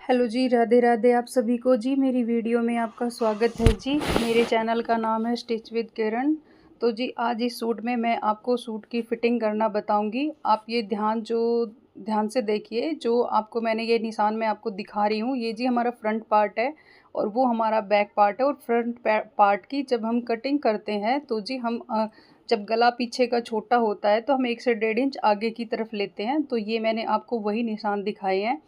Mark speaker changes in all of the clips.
Speaker 1: Hello जी, राधे राधे आप सभी को। जी मेरी वीडियो में आपका स्वागत है। जी मेरे चैनल का नाम है स्टिच विद किरण। तो जी आज इस सूट में मैं आपको सूट की फ़िटिंग करना बताऊंगी। आप ये ध्यान से देखिए। जो आपको मैंने ये निशान मैं आपको दिखा रही हूँ, ये जी हमारा फ्रंट पार्ट है और वो हमारा बैक पार्ट है। और फ्रंट पार्ट की जब हम कटिंग करते हैं तो जी हम जब गला पीछे का छोटा होता है तो हम 1 से 1.5 इंच आगे की तरफ लेते हैं। तो ये मैंने आपको वही निशान दिखाए हैं।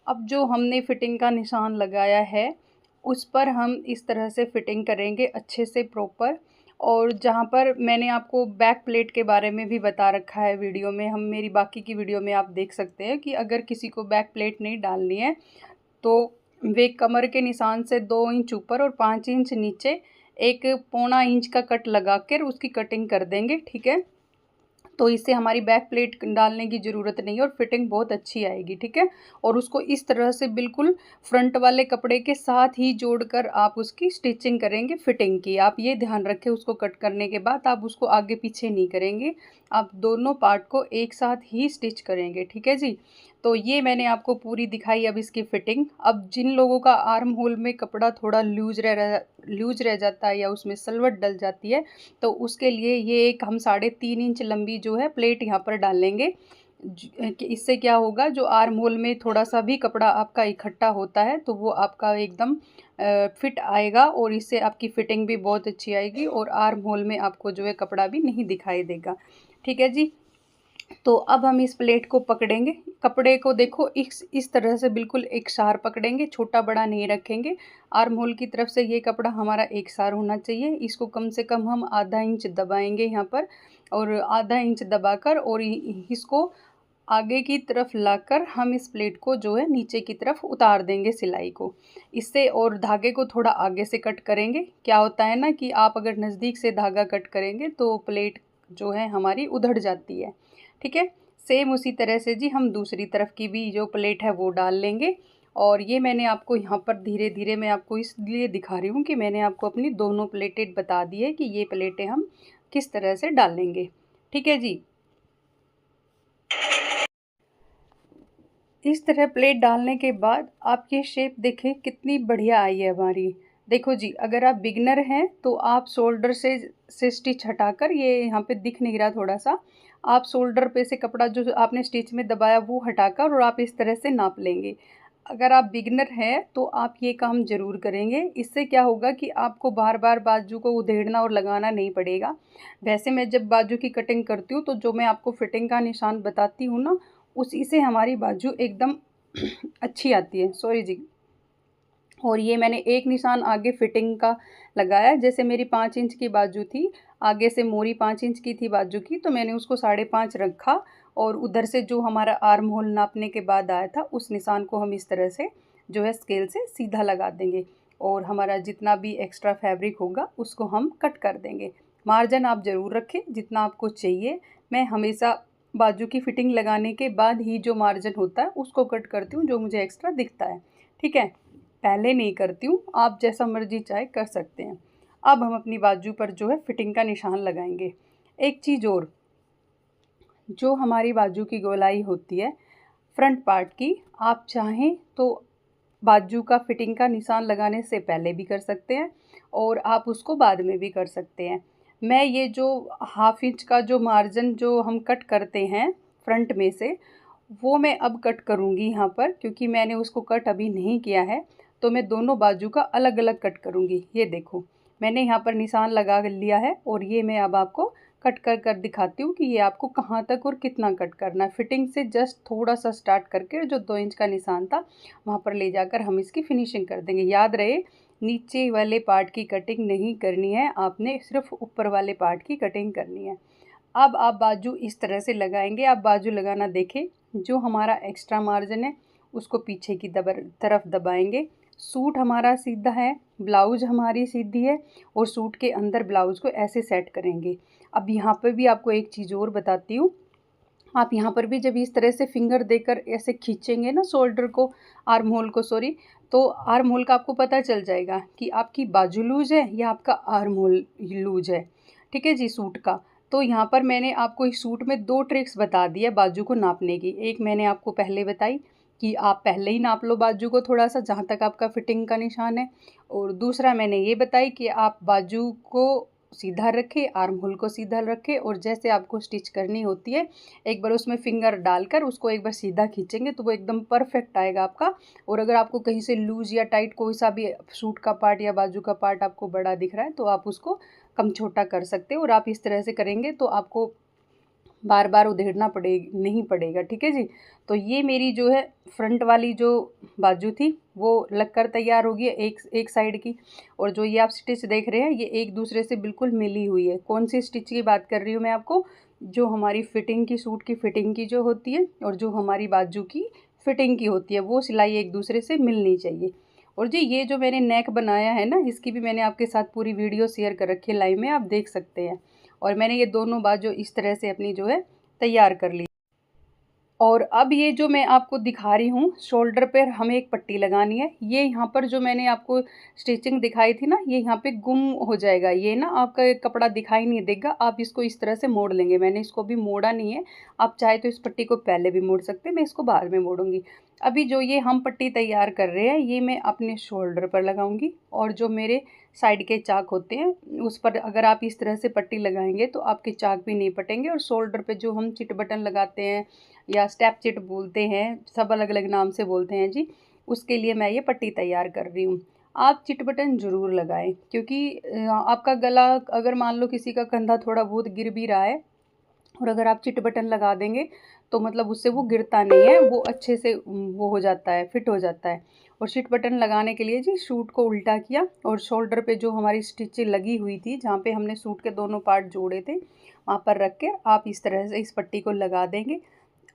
Speaker 1: अब जो हमने फ़िटिंग का निशान लगाया है उस पर हम इस तरह से फ़िटिंग करेंगे अच्छे से प्रॉपर। और जहाँ पर मैंने आपको बैक प्लेट के बारे में भी बता रखा है वीडियो में, हम मेरी बाकी की वीडियो में आप देख सकते हैं कि अगर किसी को बैक प्लेट नहीं डालनी है तो वे कमर के निशान से 2 इंच ऊपर और 5 इंच नीचे एक पौना इंच का कट लगा कर उसकी कटिंग कर देंगे। ठीक है, तो इससे हमारी बैक प्लेट डालने की ज़रूरत नहीं है और फिटिंग बहुत अच्छी आएगी। ठीक है, और उसको इस तरह से बिल्कुल फ्रंट वाले कपड़े के साथ ही जोड़कर आप उसकी स्टिचिंग करेंगे फिटिंग की। आप ये ध्यान रखें, उसको कट करने के बाद आप उसको आगे पीछे नहीं करेंगे, आप दोनों पार्ट को एक साथ ही स्टिच करेंगे। ठीक है जी, तो ये मैंने आपको पूरी दिखाई अब इसकी फ़िटिंग। अब जिन लोगों का आर्म होल में कपड़ा थोड़ा लूज रह जाता है या उसमें सलवट डल जाती है तो उसके लिए ये एक हम 3.5 इंच लंबी जो है प्लेट यहाँ पर डालेंगे। कि इससे क्या होगा, जो आर्म होल में थोड़ा सा भी कपड़ा आपका इकट्ठा होता है तो वो आपका एकदम फिट आएगा और इससे आपकी फ़िटिंग भी बहुत अच्छी आएगी और आर्म होल में आपको जो है कपड़ा भी नहीं दिखाई देगा। ठीक है जी, तो अब हम इस प्लेट को पकड़ेंगे। कपड़े को देखो इस तरह से बिल्कुल एक सार पकड़ेंगे, छोटा बड़ा नहीं रखेंगे। आर्म होल की तरफ से ये कपड़ा हमारा एक सार होना चाहिए। इसको कम से कम हम आधा इंच दबाएंगे यहाँ पर, और आधा इंच दबाकर और इसको आगे की तरफ लाकर हम इस प्लेट को जो है नीचे की तरफ उतार देंगे सिलाई को इससे। और धागे को थोड़ा आगे से कट करेंगे। क्या होता है ना कि आप अगर नज़दीक से धागा कट करेंगे तो प्लेट जो है हमारी उधड़ जाती है। ठीक है, सेम उसी तरह से जी हम दूसरी तरफ की भी जो प्लेट है वो डाल लेंगे। और ये मैंने आपको यहाँ पर धीरे धीरे मैं आपको इसलिए दिखा रही हूँ कि मैंने आपको अपनी दोनों प्लेटें बता दी है कि ये प्लेटें हम किस तरह से डालेंगे। ठीक है जी, इस तरह प्लेट डालने के बाद आप ये शेप देखें कितनी बढ़िया आई है हमारी। देखो जी, अगर आप बिगनर हैं तो आप शोल्डर से स्टिच हटाकर, ये यहाँ पे दिख नहीं रहा थोड़ा सा, आप शोल्डर पे से कपड़ा जो आपने स्टिच में दबाया वो हटाकर और आप इस तरह से नाप लेंगे। अगर आप बिगनर हैं तो आप ये काम ज़रूर करेंगे। इससे क्या होगा कि आपको बार बार बाजू को उधेड़ना और लगाना नहीं पड़ेगा। वैसे मैं जब बाजू की कटिंग करती हूँ तो जो मैं आपको फिटिंग का निशान बताती हूँ ना, उसी से हमारी बाजू एकदम अच्छी आती है। सॉरी जी, और ये मैंने एक निशान आगे फिटिंग का लगाया। जैसे मेरी 5 इंच की बाजू थी, आगे से मोरी 5 इंच की थी बाजू की, तो मैंने उसको 5.5 रखा और उधर से जो हमारा आर्म होल नापने के बाद आया था उस निशान को हम इस तरह से जो है स्केल से सीधा लगा देंगे और हमारा जितना भी एक्स्ट्रा फैब्रिक होगा उसको हम कट कर देंगे। मार्जिन आप ज़रूर रखें जितना आपको चाहिए। मैं हमेशा बाजू की फिटिंग लगाने के बाद ही जो मार्जिन होता है उसको कट करती हूँ, जो मुझे एक्स्ट्रा दिखता है। ठीक है, पहले नहीं करती हूँ, आप जैसा मर्जी चाहे कर सकते हैं। अब हम अपनी बाजू पर जो है फिटिंग का निशान लगाएंगे। एक चीज़ और, जो हमारी बाजू की गोलाई होती है फ्रंट पार्ट की, आप चाहें तो बाजू का फिटिंग का निशान लगाने से पहले भी कर सकते हैं और आप उसको बाद में भी कर सकते हैं। मैं ये जो 1/2 इंच का जो मार्जिन जो हम कट करते हैं फ्रंट में से, वो मैं अब कट करूँगी यहाँ पर, क्योंकि मैंने उसको कट अभी नहीं किया है तो मैं दोनों बाजू का अलग अलग कट करूँगी। ये देखो मैंने यहाँ पर निशान लगा लिया है और ये मैं अब आपको कट कर कर दिखाती हूँ कि ये आपको कहाँ तक और कितना कट करना है। फिटिंग से जस्ट थोड़ा सा स्टार्ट करके जो 2 इंच का निशान था वहाँ पर ले जाकर हम इसकी फिनिशिंग कर देंगे। याद रहे, नीचे वाले पार्ट की कटिंग नहीं करनी है, आपने सिर्फ ऊपर वाले पार्ट की कटिंग करनी है। अब आप बाजू इस तरह से लगाएंगे। आप बाजू लगाना देखें, जो हमारा एक्स्ट्रा मार्जिन है उसको पीछे की तरफ दबाएंगे। सूट हमारा सीधा है, ब्लाउज हमारी सीधी है और सूट के अंदर ब्लाउज को ऐसे सेट करेंगे। अब यहाँ पर भी आपको एक चीज़ और बताती हूँ। आप यहाँ पर भी जब इस तरह से फिंगर देकर ऐसे खींचेंगे ना शोल्डर को, आर्म होल को सॉरी, तो आर्म होल का आपको पता चल जाएगा कि आपकी बाजू लूज है या आपका आर्म होल लूज है। ठीक है जी, सूट का। तो यहाँ पर मैंने आपको इस सूट में 2 ट्रिक्स बता दी है बाजू को नापने की। एक मैंने आपको पहले बताई कि आप पहले ही नाप लो बाजू को थोड़ा सा, जहाँ तक आपका फिटिंग का निशान है। और दूसरा मैंने ये बताई कि आप बाजू को सीधा रखें, आर्म होल को सीधा रखें, और जैसे आपको स्टिच करनी होती है एक बार उसमें फिंगर डालकर उसको एक बार सीधा खींचेंगे तो वो एकदम परफेक्ट आएगा आपका। और अगर आपको कहीं से लूज या टाइट कोई सा भी सूट का पार्ट या बाजू का पार्ट आपको बड़ा दिख रहा है तो आप उसको कम छोटा कर सकते हो। और आप इस तरह से करेंगे तो आपको बार बार उधेड़ना नहीं पड़ेगा, ठीक है जी। तो ये मेरी जो है फ्रंट वाली जो बाजू थी वो लग कर तैयार होगी एक साइड की। और जो ये आप स्टिच देख रहे हैं ये एक दूसरे से बिल्कुल मिली हुई है। कौन सी स्टिच की बात कर रही हूँ मैं आपको, जो हमारी फिटिंग की, सूट की फिटिंग की जो होती है और जो हमारी बाजू की फिटिंग की होती है, वो सिलाई एक दूसरे से मिलनी चाहिए। और जी ये जो मैंने नेक बनाया है ना, इसकी भी मैंने आपके साथ पूरी वीडियो शेयर कर रखी है, लाइव में आप देख सकते हैं। और मैंने ये दोनों बाजू इस तरह से अपनी जो है तैयार कर ली। और अब ये जो मैं आपको दिखा रही हूँ, शोल्डर पर हमें एक पट्टी लगानी है। ये यहाँ पर जो मैंने आपको स्टिचिंग दिखाई थी ना, ये यहाँ पे गुम हो जाएगा, ये ना आपका कपड़ा दिखाई नहीं देगा। आप इसको इस तरह से मोड़ लेंगे, मैंने इसको भी मोड़ा नहीं है, आप चाहे तो इस पट्टी को पहले भी मोड़ सकते हैं, मैं इसको बाद में मोड़ूंगी। अभी जो ये हम पट्टी तैयार कर रहे हैं ये मैं अपने शोल्डर पर लगाऊंगी। और जो मेरे साइड के चाक होते हैं उस पर अगर आप इस तरह से पट्टी लगाएंगे तो आपके चाक भी नहीं पटेंगे। और शोल्डर पे जो हम चिट बटन लगाते हैं या स्टेप चिट बोलते हैं, सब अलग अलग नाम से बोलते हैं जी, उसके लिए मैं ये पट्टी तैयार कर रही हूँ। आप चिट बटन ज़रूर लगाएं, क्योंकि आपका गला अगर मान लो किसी का कंधा थोड़ा बहुत गिर भी रहा है और अगर आप चिट बटन लगा देंगे तो मतलब उससे वो गिरता नहीं है, वो अच्छे से वो हो जाता है, फिट हो जाता है। और चिट बटन लगाने के लिए जी सूट को उल्टा किया और शोल्डर पे जो हमारी स्टिचें लगी हुई थी, जहाँ पे हमने सूट के दोनों पार्ट जोड़े थे, वहाँ पर रख के आप इस तरह से इस पट्टी को लगा देंगे।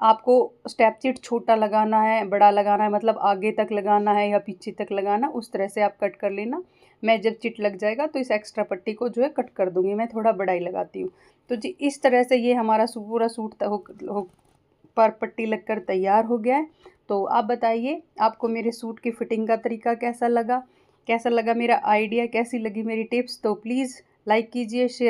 Speaker 1: आपको स्टेप चिट छोटा लगाना है, बड़ा लगाना है, मतलब आगे तक लगाना है या पीछे तक लगाना, उस तरह से आप कट कर लेना। मैं जब चिट लग जाएगा तो इस एक्स्ट्रा पट्टी को जो है कट कर दूँगी, मैं थोड़ा बड़ा ही लगाती हूँ। तो जी इस तरह से ये हमारा पूरा सूट पर पट्टी लगकर तैयार हो गया है। तो आप बताइए आपको मेरे सूट की फिटिंग का तरीका कैसा लगा, कैसा लगा मेरा आइडिया, कैसी लगी मेरी टिप्स। तो प्लीज़ लाइक कीजिए, शेयर